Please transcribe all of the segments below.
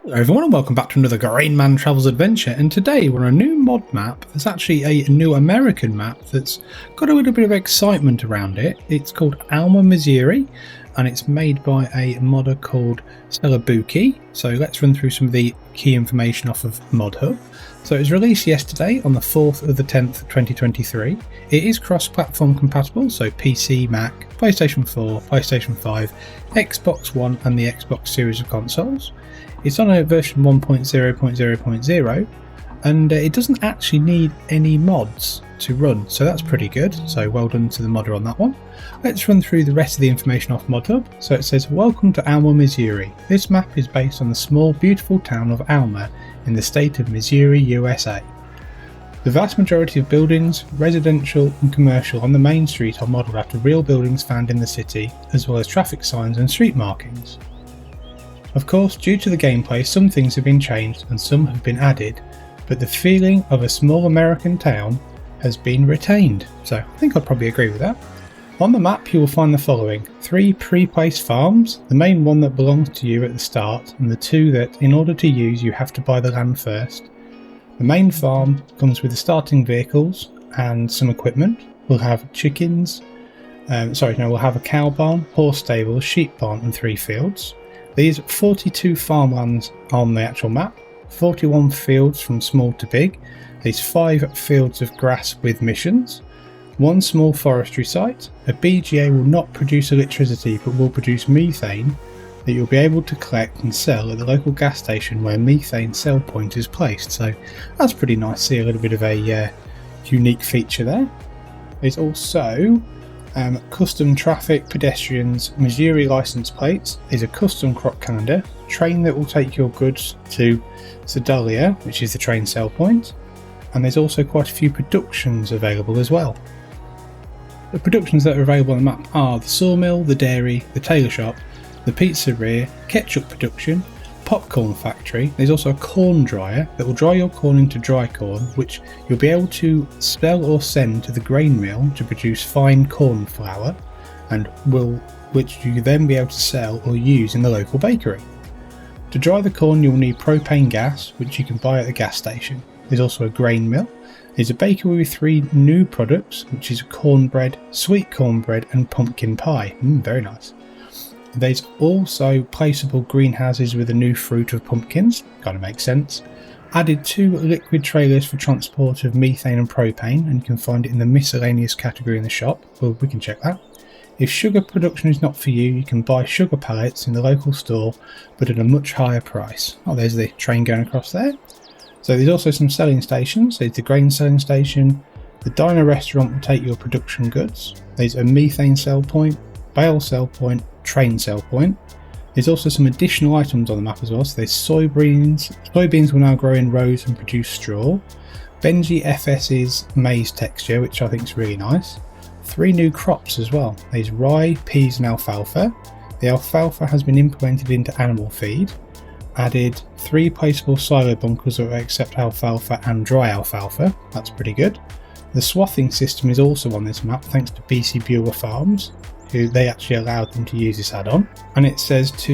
Hello everyone and welcome back to another Grainman Travels Adventure, and today we're on a new mod map. It's actually a new American map that's got a little bit of excitement around it. It's called Alma, Missouri, and it's made by a modder called Celobuki. So let's run through some of the key information off of ModHub. So it was released yesterday on the 4th of the 10th 2023. It is cross-platform compatible, so PC, Mac, PlayStation 4, PlayStation 5, Xbox One and the Xbox series of consoles. It's on a version 1.0.0.0 and it doesn't actually need any mods to run, so that's pretty good. So well done to the modder on that one. Let's run through the rest of the information off ModHub. So it says, welcome to Alma, Missouri. This map is based on the small beautiful town of Alma in the state of Missouri, USA. The vast majority of buildings, residential and commercial on the main street are modelled after real buildings found in the city, as well as traffic signs and street markings. Of course, due to the gameplay, some things have been changed and some have been added, but the feeling of a small American town has been retained, so I think I'd probably agree with that. On the map you will find the following: 3 pre-placed farms, the main one that belongs to you at the start, and the 2 that in order to use you have to buy the land first. The main farm comes with the starting vehicles and some equipment. We'll have chickens, we'll have a cow barn, horse stable, sheep barn and 3 fields. These 42 farmlands on the actual map, 41 fields from small to big, these 5 fields of grass with missions, 1 small forestry site. A BGA will not produce electricity but will produce methane that you'll be able to collect and sell at the local gas station where methane sell point is placed. So that's pretty nice to see a little bit of a unique feature there. There's also custom traffic, pedestrians, Missouri license plates. There's a custom crop calendar, train that will take your goods to Sedalia, which is the train sell point, and there's also quite a few productions available as well. The productions that are available on the map are the sawmill, the dairy, the tailor shop, the pizzeria, ketchup production, popcorn factory. There's also a corn dryer that will dry your corn into dry corn, which you'll be able to sell or send to the grain mill to produce fine corn flour, and which you then be able to sell or use in the local bakery. To dry the corn you'll need propane gas, which you can buy at the gas station. There's also a grain mill. There's a bakery with 3 new products, which is cornbread, sweet cornbread and pumpkin pie. Very nice. There's also placeable greenhouses with a new fruit of pumpkins, kind of makes sense. Added 2 liquid trailers for transport of methane and propane, and you can find it in the miscellaneous category in the shop. Well, we can check that. If sugar production is not for you, you can buy sugar pallets in the local store, but at a much higher price. Oh, there's the train going across there. So there's also some selling stations. There's the grain selling station. The diner restaurant will take your production goods. There's a methane sell point, bale sell point, train sell point. There's also some additional items on the map as well. So there's soybeans. Soybeans will now grow in rows and produce straw. Benji FS's maize texture, which I think is really nice. 3 new crops as well. There's rye, peas and alfalfa. The alfalfa has been implemented into animal feed. Added 3 placeable silo bunkers that will accept alfalfa and dry alfalfa. That's pretty good. The swathing system is also on this map thanks to BC Bueller Farms, who they actually allowed them to use this add-on. And it says to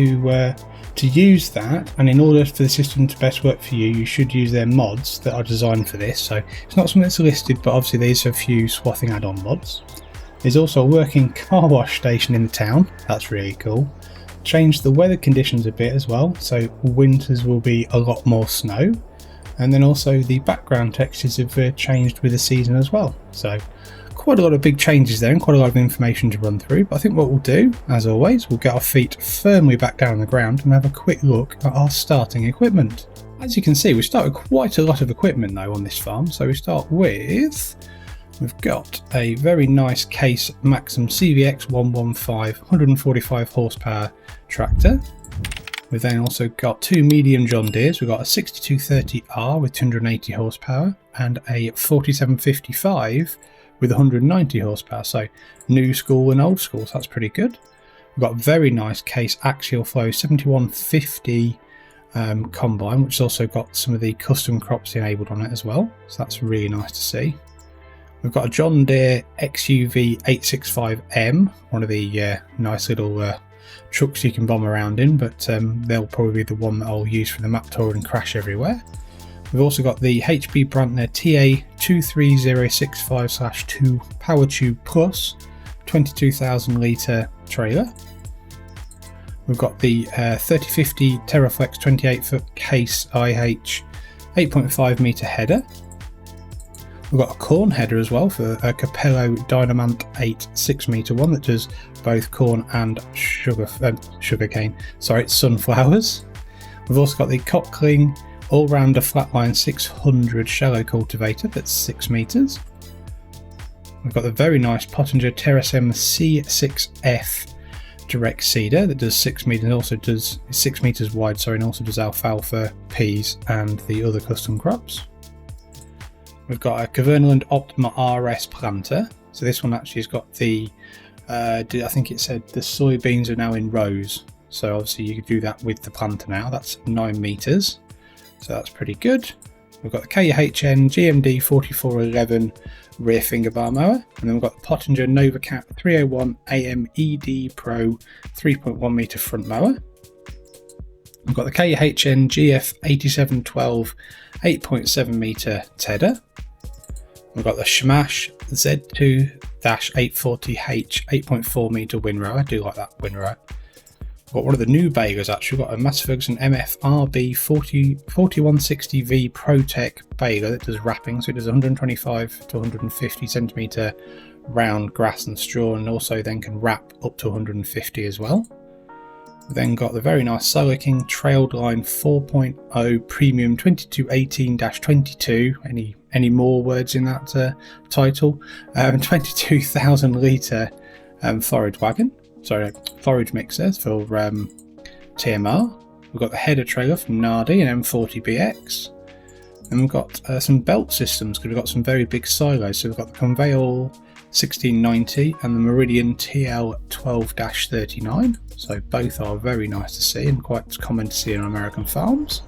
use that, and in order for the system to best work for you, you should use their mods that are designed for this. So it's not something that's listed, but obviously there's a few swathing add-on mods. There's also a working car wash station in the town. That's really cool. Changed the weather conditions a bit as well, so winters will be a lot more snow. And then also the background textures have changed with the season as well. So quite a lot of big changes there and quite a lot of information to run through. But I think what we'll do, as always, we'll get our feet firmly back down on the ground and have a quick look at our starting equipment. As you can see, we start with quite a lot of equipment though on this farm. So we start with, we've got a very nice Case Maxim CVX 115 145 horsepower tractor. We've then also got 2 medium John Deeres. We've got a 6230R with 280 horsepower and a 4755 with 190 horsepower. So new school and old school, so that's pretty good. We've got a very nice Case Axial Flow 7150 combine, which has also got some of the custom crops enabled on it as well. So that's really nice to see. We've got a John Deere XUV 865M, one of the nice little trucks you can bomb around in, but they'll probably be the one that I'll use for the map tour and crash everywhere. We've also got the HB Brantner TA23065/2 Power Tube Plus 22,000 litre trailer. We've got the 3050 Terraflex 28-foot case IH 8.5 metre header. We've got a corn header as well for a Capello Dynamant 8 6-metre one that does both corn and sunflowers. We've also got the Cockling All-Rounder Flatline 600 Shallow Cultivator that's 6 metres. We've got the very nice Pottinger Terrasem C6F Direct Seeder that does 6 metres and also does 6 metres wide, and also does alfalfa, peas and the other custom crops. We've got a Cavernaland Optima RS planter. So this one actually has got the, I think it said the soybeans are now in rows. So obviously you can do that with the planter now. That's 9 metres. So that's pretty good. We've got the KHN GMD 4411 rear finger bar mower. And then we've got the Pottinger NovaCat 301 AM ED Pro 3.1 metre front mower. We've got the KHN GF 8712 8.7 metre tedder. We've got the Shamash Z2-840H 8.4 metre windrower. I do like that windrower. We've got one of the new balers actually. We've got a Massey Ferguson MFRB 4160V ProTech baler that does wrapping. So it does 125 to 150 centimetre round grass and straw, and also then can wrap up to 150 as well. We've then got the very nice Solar King Trailed Line 4.0 Premium 2218-22. Any more words in that title? 22,000 litre forage mixer for TMR. We've got the header trailer from Nardi and M40BX. And we've got some belt systems because we've got some very big silos. So we've got the Conveyal 1690 and the Meridian TL12-39. So both are very nice to see and quite common to see on American farms.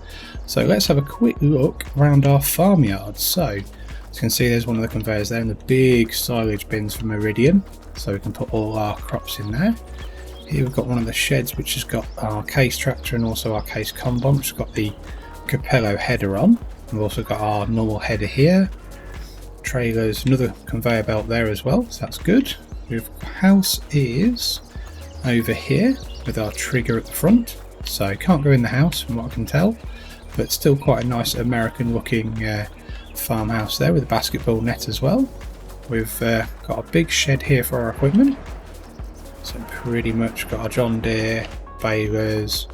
So let's have a quick look around our farmyard. So as you can see, there's one of the conveyors there and the big silage bins for Meridian. So we can put all our crops in there. Here we've got one of the sheds which has got our case tractor and also our case combine, which has got the Capello header on. We've also got our normal header here. Trailers, another conveyor belt there as well, so that's good. The house is over here with our trigger at the front, so can't go in the house from what I can tell, but still quite a nice American looking farmhouse there with a basketball net as well. We've got a big shed here for our equipment, so pretty much got our John Deere, balers,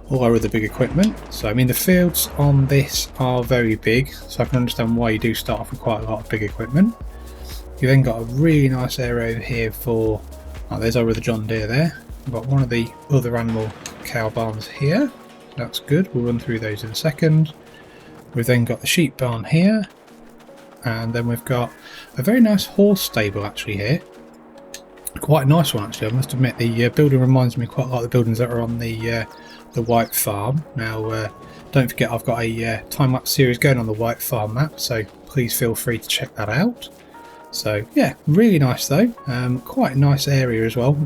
all our other big equipment. So I mean the fields on this are very big, so I can understand why you do start off with quite a lot of big equipment. You then got a really nice area over here for, there's our other John Deere there. We've got one of the other animal cow barns here, that's good, we'll run through those in a second. We've then got the sheep barn here, and then we've got a very nice horse stable actually here. Quite a nice one actually, I must admit. The building reminds me quite a lot of the buildings that are on the White Farm. Now don't forget I've got a time-lapse series going on the White Farm map, so please feel free to check that out. So yeah, really nice though. Quite a nice area as well.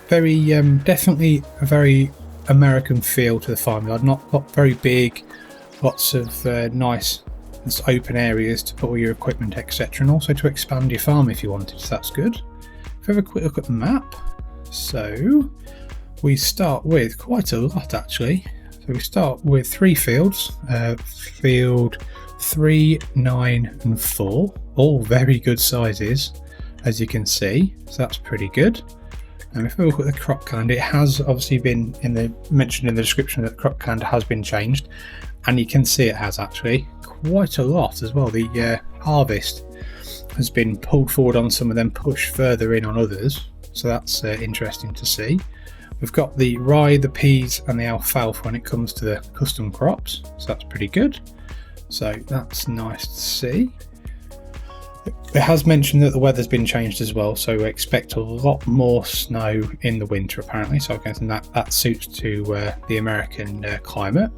Very definitely a very American feel to the farmyard. Not very big, lots of nice open areas to put all your equipment, etc., and also to expand your farm if you wanted, so that's good. If we have a quick look at the map, so we start with quite a lot actually. So we start with 3 fields, field 3, 9 and 4, all very good sizes as you can see, so that's pretty good. And if we look at the crop calendar, it has obviously been mentioned in the description that the crop calendar has been changed, and you can see it has actually quite a lot as well. The harvest has been pulled forward on some of them, pushed further in on others, so that's interesting to see. We've got the rye, the peas and the alfalfa when it comes to the custom crops, so that's pretty good. So that's nice to see. It has mentioned that the weather's been changed as well, so we expect a lot more snow in the winter apparently, so I'm guessing that suits to the American climate.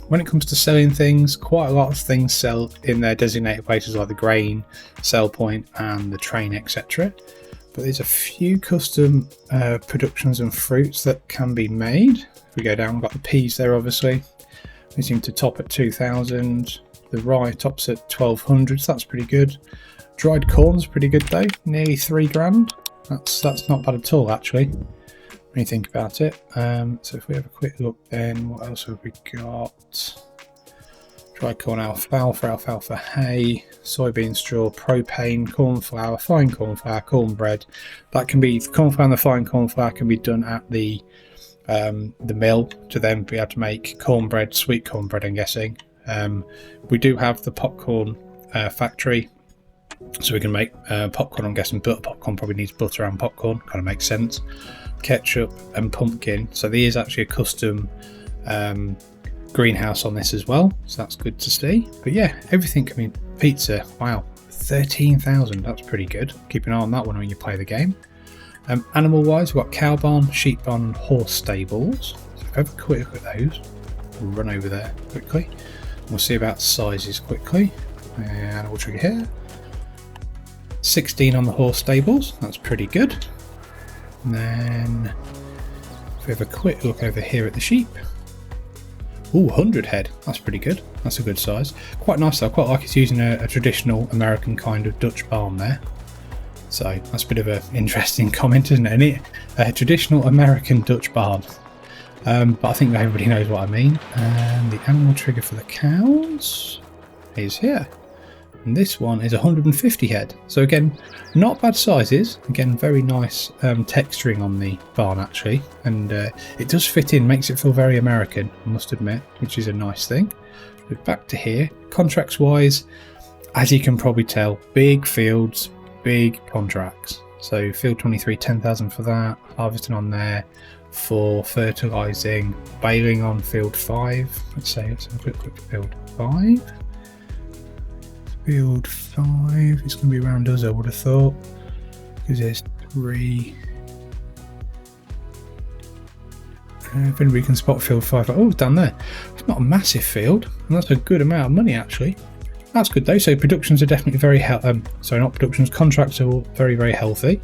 When it comes to selling things, quite a lot of things sell in their designated places like the grain, sell point and the train, etc. but there's a few custom productions and fruits that can be made. If we go down, we've got the peas there, obviously. They seem to top at 2,000. The rye tops at 1,200, so that's pretty good. Dried corn's pretty good though, nearly 3 grand. That's not bad at all, actually, when you think about it. So if we have a quick look then, what else have we got? Dried corn, alfalfa hay, soybean straw, propane, corn flour, fine corn flour, cornbread. That can be, the corn flour and the fine corn flour can be done at the mill to then be able to make cornbread, sweet cornbread, I'm guessing. We do have the popcorn factory, so we can make popcorn. I'm guessing butter popcorn probably needs butter and popcorn, kind of makes sense. Ketchup and pumpkin. So there is actually a custom greenhouse on this as well, so that's good to see. But yeah, everything. I mean, pizza, wow, 13,000, that's pretty good. Keep an eye on that one when you play the game. Animal wise, we've got cow barn, sheep barn and horse stables. So if we have a quick look at those, we'll run over there quickly. We'll see about sizes quickly. And we'll trigger here. 16 on the horse stables, that's pretty good. And then if we have a quick look over here at the sheep. Ooh, 100 head, that's pretty good. That's a good size. Quite nice though, I quite like it's using a traditional American kind of Dutch barn there. So that's a bit of an interesting comment, isn't it? A traditional American Dutch barn. But I think everybody knows what I mean. And the animal trigger for the cows is here. And this one is 150 head. So again, not bad sizes. Again, very nice texturing on the barn actually. And it does fit in, makes it feel very American, I must admit, which is a nice thing. But back to here, contracts wise, as you can probably tell, big fields, big contracts. So field 23, 10,000 for that, harvesting on there, for fertilising, baling on field 5. Let's have a quick look at field 5. Field 5, it's going to be around us, I would have thought, because there's 3. If anybody can spot field 5, oh, it's down there. It's not a massive field, and that's a good amount of money actually. That's good though. So productions are definitely very sorry, not productions, contracts are all very, very healthy.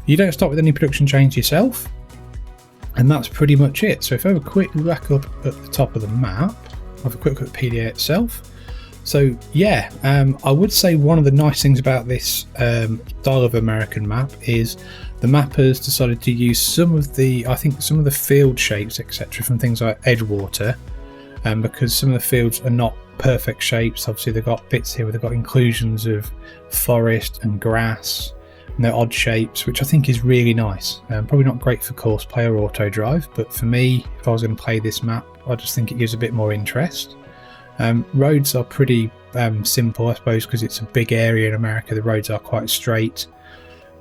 You don't start with any production chains yourself, and that's pretty much it. So if I have a quick look up at the top of the map, I'll have a quick look at PDA itself. So yeah, I would say one of the nice things about this style of American map is the mappers decided to use some of the, I think some of the field shapes, etc., from things like Edgewater, because some of the fields are not perfect shapes. Obviously they've got bits here where they've got inclusions of forest and grass, and they're odd shapes, which I think is really nice. Probably not great for course play or auto drive, but for me, if I was going to play this map, I just think it gives a bit more interest. Roads are pretty simple, I suppose, because it's a big area in America. The roads are quite straight.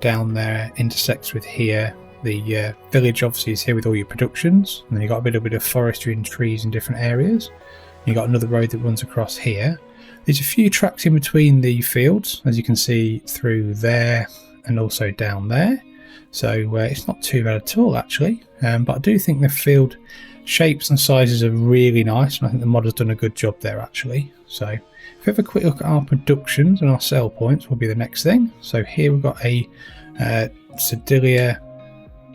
Down there intersects with here. The village obviously is here with all your productions, and then you've got a bit of forestry and trees in different areas. You've got another road that runs across here. There's a few tracks in between the fields, as you can see through there and also down there. So it's not too bad at all actually, but I do think the field shapes and sizes are really nice, and I think the mod has done a good job there actually. So if we have a quick look at our productions and our sell points will be the next thing. So here we've got a Sedilia,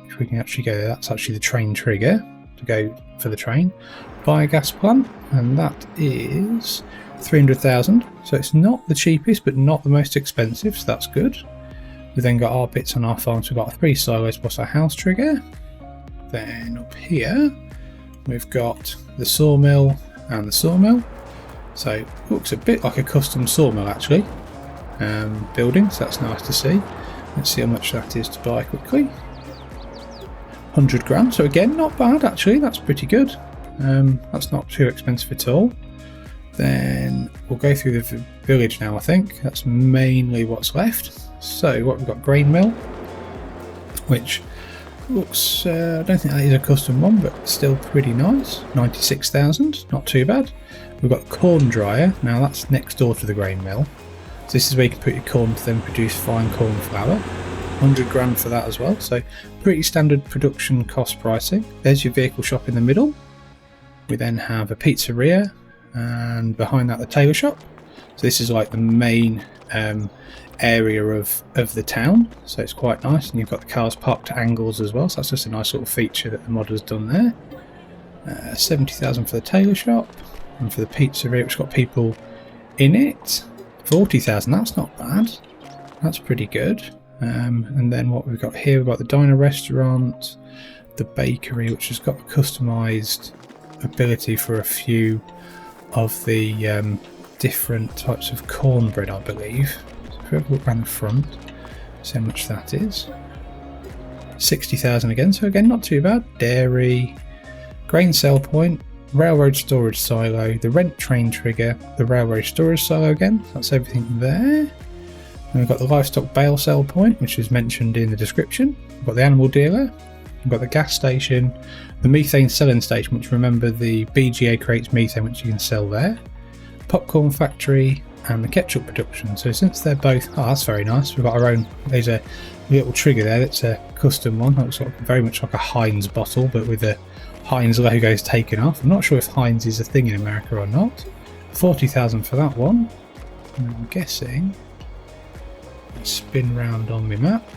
if we can actually go there, that's actually the train trigger to go for the train. Biogas plant, and that is 300,000, so it's not the cheapest but not the most expensive, so that's good. We've then got our bits on our farm, so we've got 3 silos plus our house trigger. Then up here we've got the sawmill and the sawmill, so it looks a bit like a custom sawmill actually, building, so that's nice to see. Let's see how much that is to buy quickly. 100 grand, so again not bad actually, that's pretty good. That's not too expensive at all. Then we'll go through the village now. I think that's mainly what's left. So what we've got, grain mill, which looks, I don't think that is a custom one, but still pretty nice. 96,000, not too bad. We've got corn dryer, now that's next door to the grain mill. So this is where you can put your corn to then produce fine corn flour. 100 grand for that as well, so pretty standard production cost pricing. There's your vehicle shop in the middle. We then have a pizzeria, and behind that the tailor shop. So this is like the main area of the town, so it's quite nice. And you've got the cars parked at angles as well, so that's just a nice little feature that the modder's done there. 70,000 for the tailor shop, and for the pizzeria, which got people in it, 40,000. That's not bad. That's pretty good. And then what we've got here, we've got the diner restaurant, the bakery, which has got a customised ability for a few of the different types of cornbread, I believe. So if we have a look around the front, see how much that is. 60,000 again, so again not too bad. Dairy, grain sell point, railroad storage silo, the rent train trigger, the railroad storage silo again, that's everything there. And we've got the livestock bale sell point, which is mentioned in the description. We've got the animal dealer, we've got the gas station, the methane selling station, which remember the BGA creates methane, which you can sell there, popcorn factory, and the ketchup production. So since they're both, oh that's very nice, we've got our own, there's a little trigger there that's a custom one, that looks like, very much like a Heinz bottle, but with the Heinz logo's taken off. I'm not sure if Heinz is a thing in America or not. 40,000 for that one. And I'm guessing, spin round on my map,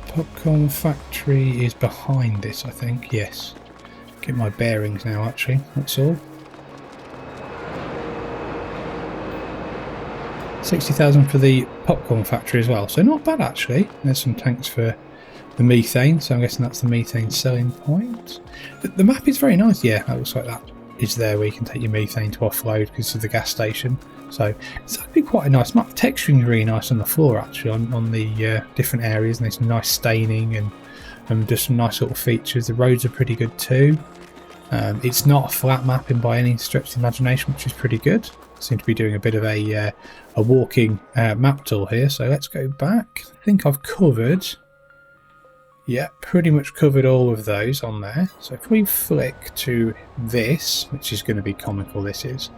popcorn factory is behind this, I think. Yes, get my bearings now actually, that's all. 60,000 for the popcorn factory as well, so not bad actually. There's some tanks for the methane, so I'm guessing that's the methane selling point. The map is very nice. Yeah, that looks like that is there where you can take your methane to offload because of the gas station. So it's actually quite a nice map. The texturing is really nice on the floor actually, on the different areas, and there's some nice staining and just some nice little features. The roads are pretty good too. It's not a flat mapping by any stretch of the imagination, which is pretty good. I seem to be doing a bit of a walking map tour here, so let's go back. I think I've covered, yeah, pretty much covered all of those on there. So if we flick to this, which is going to be comical, this is.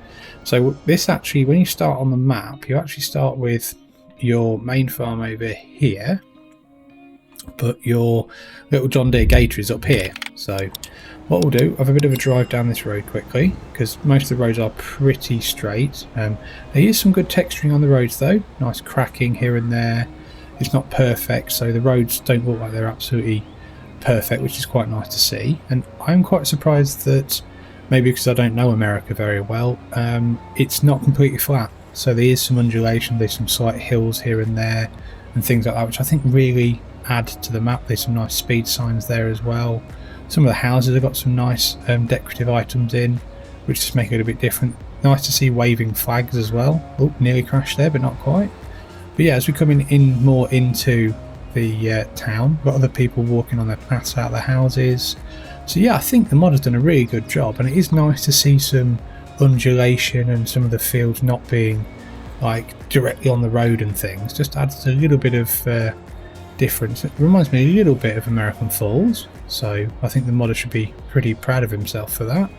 So this actually, when you start on the map, you actually start with your main farm over here, but your little John Deere Gator is up here. So what we'll do, have a bit of a drive down this road quickly, because most of the roads are pretty straight. There is some good texturing on the roads though, nice cracking here and there. It's not perfect, so the roads don't look like they're absolutely perfect, which is quite nice to see. And I'm quite surprised that, maybe because I don't know America very well, it's not completely flat. So there is some undulation, there's some slight hills here and there and things like that, which I think really add to the map. There's some nice speed signs there as well. Some of the houses have got some nice decorative items in, which just make it a bit different. Nice to see waving flags as well. Oh, nearly crashed there, but not quite. But yeah, as we come in more into the town, we've got other people walking on their paths out of the houses. So yeah, I think the mod has done a really good job, and it is nice to see some undulation and some of the fields not being like directly on the road and things. Just adds a little bit of difference. It reminds me a little bit of American Falls, so I think the modder should be pretty proud of himself for that.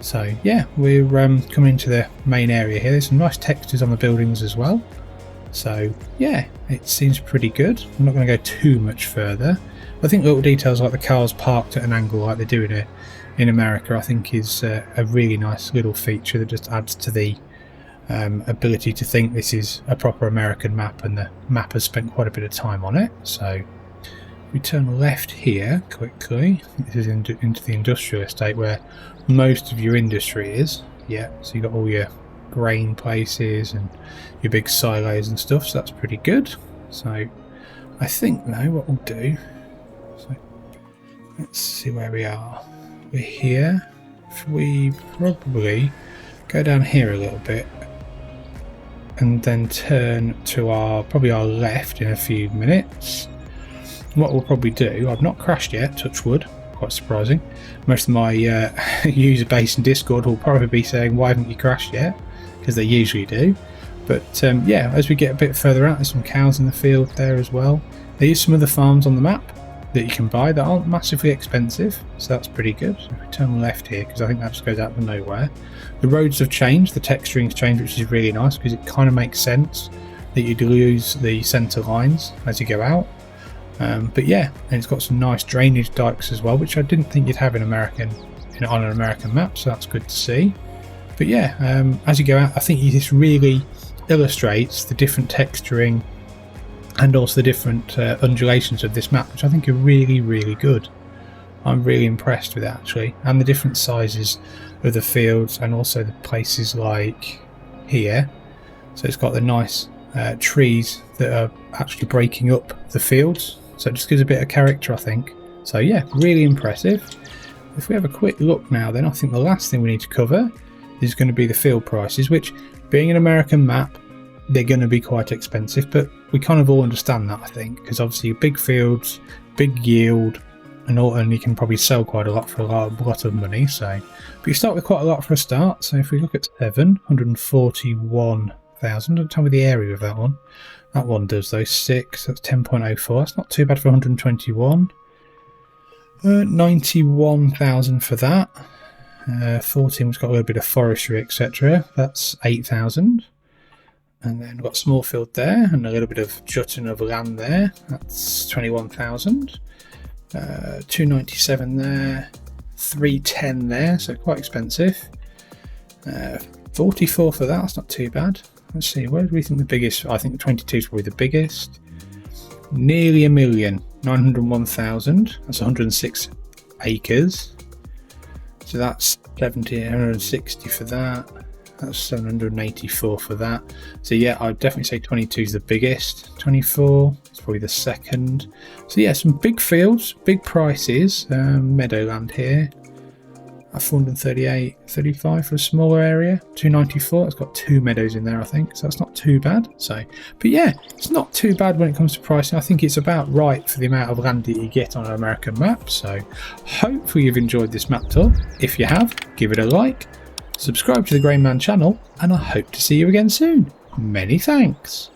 So yeah, we're coming into the main area here. There's some nice textures on the buildings as well. So yeah, it seems pretty good. I'm not going to go too much further. I think little details like the cars parked at an angle like they do in America, I think is a really nice little feature that just adds to the ability to think this is a proper American map, and the map has spent quite a bit of time on it. So we turn left here quickly. This is into the industrial estate where most of your industry is. Yeah, so you've got all your grain places and your big silos and stuff, so that's pretty good. So I think now what we'll do, so let's see where we are. We're here. If we probably go down here a little bit and then turn to probably our left in a few minutes. What we'll probably do, I've not crashed yet, touch wood, quite surprising. Most of my user base in Discord will probably be saying, why haven't you crashed yet? Because they usually do. But yeah, as we get a bit further out, there's some cows in the field there as well. There is some other farms on the map that you can buy that aren't massively expensive, so that's pretty good. So if we turn left here, because I think that just goes out to nowhere. The roads have changed, the texturing's changed, which is really nice because it kind of makes sense that you'd lose the centre lines as you go out. But yeah, and it's got some nice drainage dikes as well, which I didn't think you'd have on an American map, so that's good to see. But yeah, as you go out, I think this really illustrates the different texturing and also the different undulations of this map, which I think are really, really good. I'm really impressed with it actually, and the different sizes of the fields, and also the places like here. So it's got the nice trees that are actually breaking up the fields, so it just gives a bit of character, I think. So yeah, really impressive. If we have a quick look now, then I think the last thing we need to cover is going to be the field prices, which, being an American map, they're going to be quite expensive, but we kind of all understand that, I think, because obviously big fields, big yield, and you can probably sell quite a lot for a lot of money. So, but you start with quite a lot for a start. So if we look at 741,000, don't tell me the area of that one. That one does though 6. That's 10.04. That's not too bad for 121. 91,000 for that. 14's got a little bit of forestry, etc. That's 8,000. And then we've got small field there, and a little bit of jutting of land there. That's 21,000. 297 there, 310 there, so quite expensive. 44 for that, that's not too bad. Let's see, where do we think the biggest? I think the 22 is probably the biggest. Nearly a million, 901,000. That's 106 acres. So that's 160 for that. That's 784 for that. So yeah, I'd definitely say 22 is the biggest. 24 is probably the second. So yeah, some big fields, big prices. Meadowland here. 438, 35 for a smaller area. 294. It's got 2 meadows in there, I think. So that's not too bad. So, but yeah, it's not too bad when it comes to pricing. I think it's about right for the amount of land that you get on an American map. So hopefully you've enjoyed this map tour. If you have, give it a like. Subscribe to the Grainman channel, and I hope to see you again soon. Many thanks.